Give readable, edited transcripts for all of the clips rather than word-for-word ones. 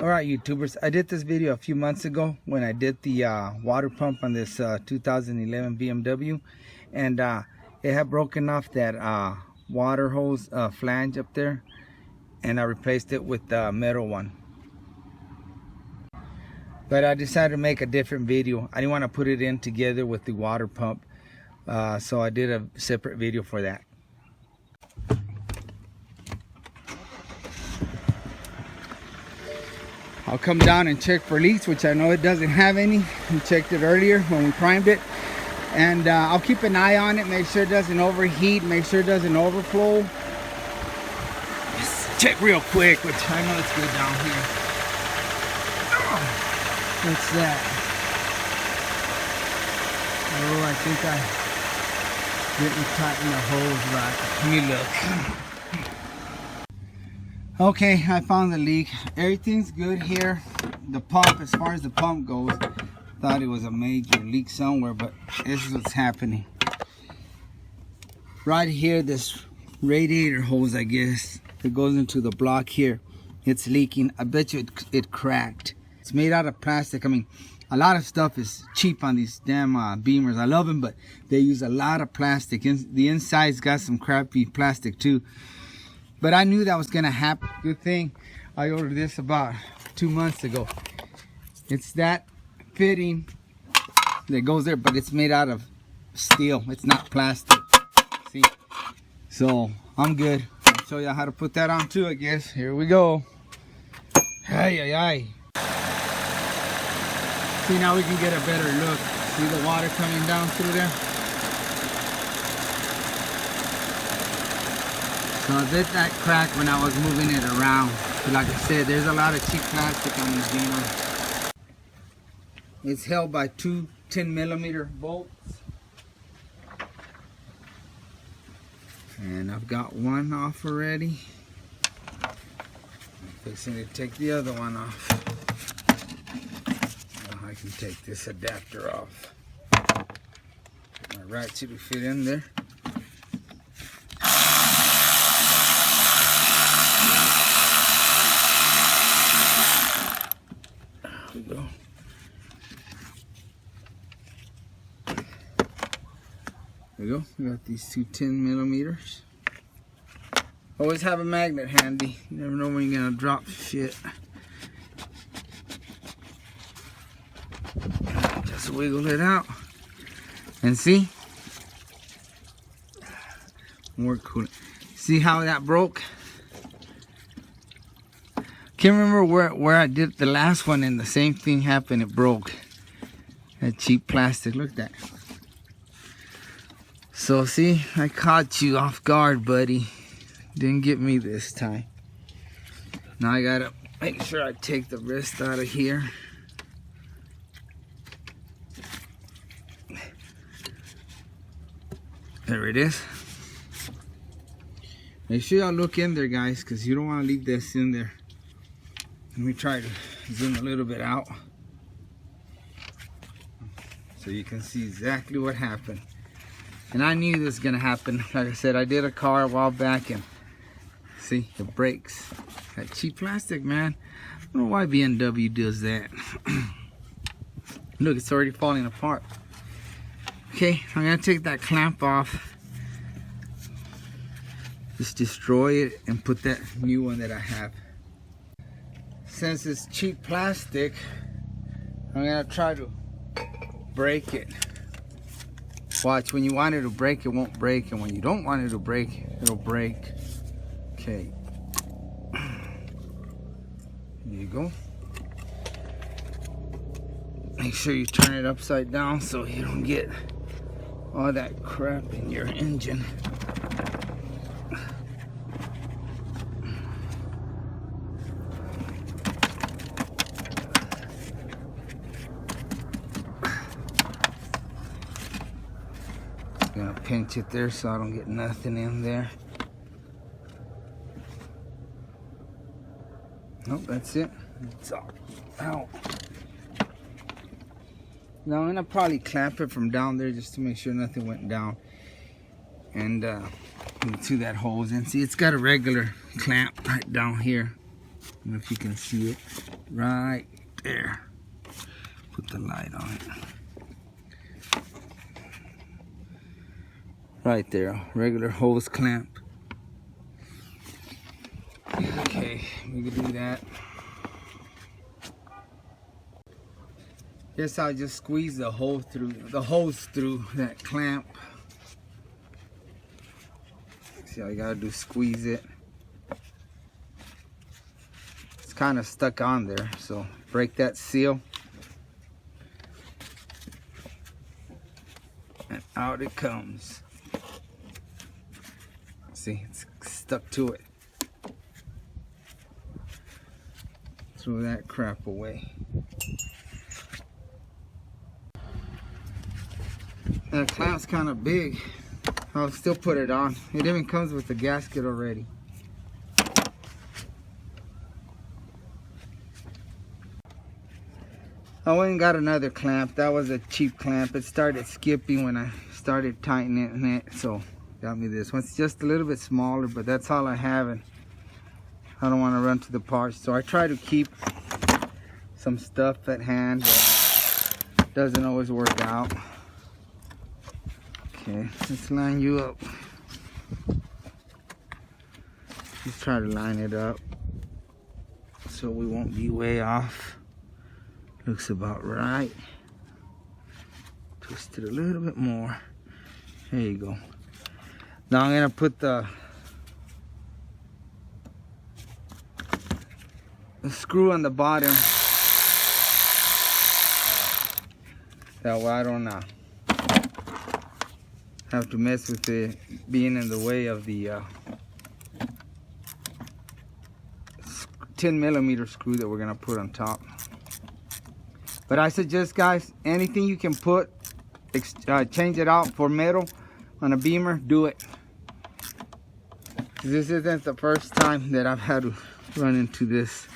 Alright YouTubers, I did this video a few months ago when I did the water pump on this 2011 BMW, and it had broken off that water hose flange up there, and I replaced it with the metal one. But I decided to make a different video. I didn't want to put it in together with the water pump, so I did a separate video for that. I'll come down and check for leaks, which I know it doesn't have any. We checked it earlier when we primed it, and I'll keep an eye on it, make sure it doesn't overheat, make sure it doesn't overflow. Just check real quick, which I know it's good down here. What's that? Oh, I think I didn't tighten the hose right. Let me look. Okay, I found the leak. Everything's good here. The pump, as far as the pump goes, thought it was a major leak somewhere, but this is what's happening. Right here, this radiator hose, I guess, that goes into the block here, it's leaking. I bet you it cracked. It's made out of plastic. I mean, a lot of stuff is cheap on these damn Beamers. I love them, but they use a lot of plastic. The inside's got some crappy plastic too. But I knew that was gonna happen. Good thing I ordered this about 2 months ago. It's that fitting that goes there, but it's made out of steel. It's not plastic. See? So I'm good. I'll show you how to put that on too, I guess. Here we go. Ay, ay, ay. See, now we can get a better look. See the water coming down through there? So I did that crack when I was moving it around. But like I said, there's a lot of cheap plastic on these Beamers. It's held by two 10mm bolts. And I've got one off already. I'm fixing to take the other one off. Now I can take this adapter off. My ratchet will fit in there. Go. There we go. We got these two 10mm. Always have a magnet handy. You never know when you're gonna drop shit. Just wiggle it out. And see? More coolant. See how that broke? Can't remember where I did the last one and the same thing happened. It broke. That cheap plastic. Look at that. So see, I caught you off guard, buddy. Didn't get me this time. Now I gotta make sure I take the wrist out of here. There it is. Make sure y'all look in there, guys, because you don't want to leave this in there. Let me try to zoom a little bit out so you can see exactly what happened. And I knew this was gonna happen. Like I said, I did a car a while back, and see, it breaks. That cheap plastic, man. I don't know why BMW does that. Look, it's already falling apart. Okay, I'm gonna take that clamp off. Just destroy it and put that new one that I have. Since it's cheap plastic, I'm gonna try to break it. Watch, when you want it to break, it won't break, and when you don't want it to break, it'll break. Okay. There you go. Make sure you turn it upside down so you don't get all that crap in your engine. Gonna pinch it there so I don't get nothing in there. Nope, that's it. It's all out. Now I'm gonna probably clamp it from down there just to make sure nothing went down. And to that hose, and see, it's got a regular clamp right down here. don't know if you can see it right there. Put the light on it. Right there, regular hose clamp. Okay, we can do that. Guess I'll just squeeze the hose through that clamp. See, all you gotta do is squeeze it. It's kind of stuck on there, so break that seal. And out it comes. See, it's stuck to it. Throw that crap away. That clamp's kind of big. I'll still put it on. It even comes with the gasket already. I went and got another clamp. That was a cheap clamp. It started skipping when I started tightening it, so got me this one. It's just a little bit smaller, but that's all I have, and I don't want to run to the parts, so I try to keep some stuff at hand, but doesn't always work out. Okay, let's line you up. Let's try to line it up so we won't be way off. Looks about right. Twist it a little bit more. There you go. Now I'm gonna put the screw on the bottom. That way I don't have to mess with it being in the way of the 10mm screw that we're gonna put on top. But I suggest, guys, anything you can put, change it out for metal on a beamer, do it. This isn't the first time that I've had to run into this.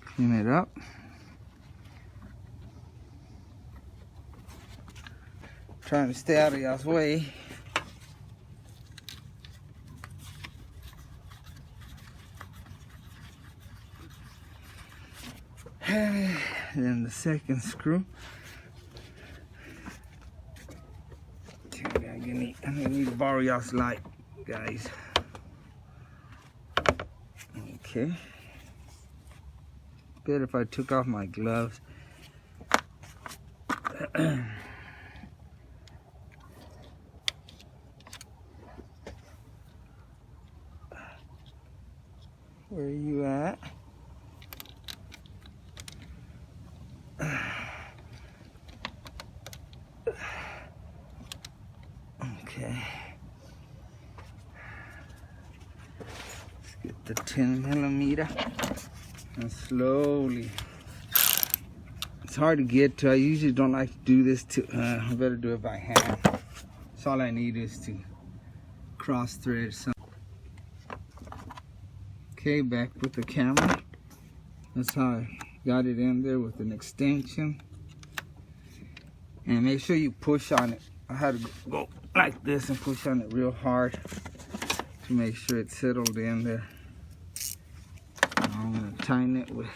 Clean it up. Trying to stay out of y'all's way. And then the second screw. I'm gonna need to borrow y'all's light, guys. Okay. Better if I took off my gloves. Where are you at? Okay. Let's get the 10mm and slowly. It's hard to get to. I usually don't like to do this I better do it by hand. So all I need is to cross thread some. Okay, back with the camera. That's how I got it in there with an extension. And make sure you push on it. I had to go like this and push on it real hard to make sure it's settled in there. Now I'm going to tighten it with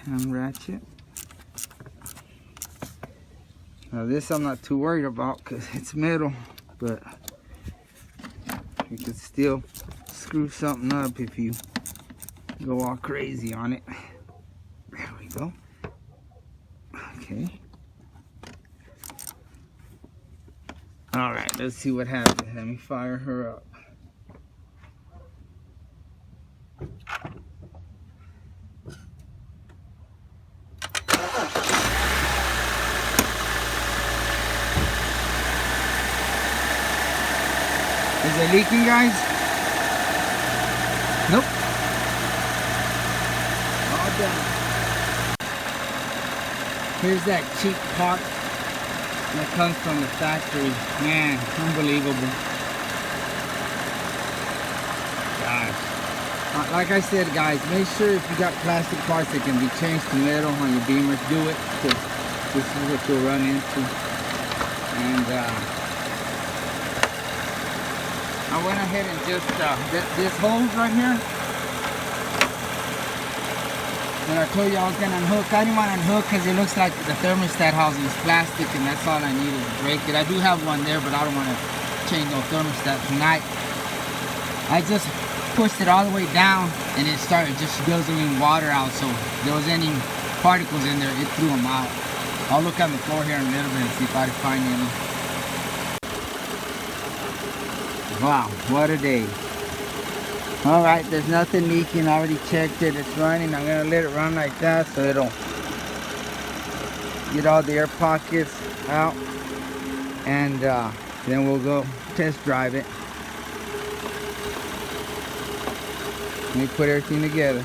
hand ratchet. Now this I'm not too worried about because it's metal, but you could still screw something up if you go all crazy on it. There we go. Okay. All right, let's see what happens. Let me fire her up. Is it leaking, guys? Nope. All done. Here's that cheap part that comes from the factory. Man, unbelievable. Gosh. Like I said, guys, make sure if you got plastic parts that can be changed to metal on your beamers, do it, because this is what you'll run into. And I I went ahead and just this hose right here that I told you I was gonna unhook. I didn't want to unhook because it looks like the thermostat housing is plastic, and that's all I needed to break it. I do have one there, but I don't want to change no thermostat tonight. I just pushed it all the way down, and it started just guzzling water out. So if there was any particles in there, it threw them out. I'll look on the floor here in a little bit and see if I can find any. Wow, what a day. All right, there's nothing leaking. I already checked it. It's running. I'm gonna let it run like that so it'll get all the air pockets out, and then we'll go test drive it. Let me put everything together.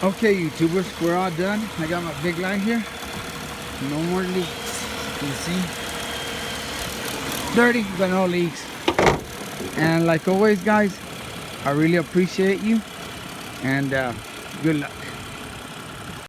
Okay, YouTubers, we're all done. I got my big light here. No more leaks. You can see. Dirty, but no leaks. And like always, guys, I really appreciate you, and good luck.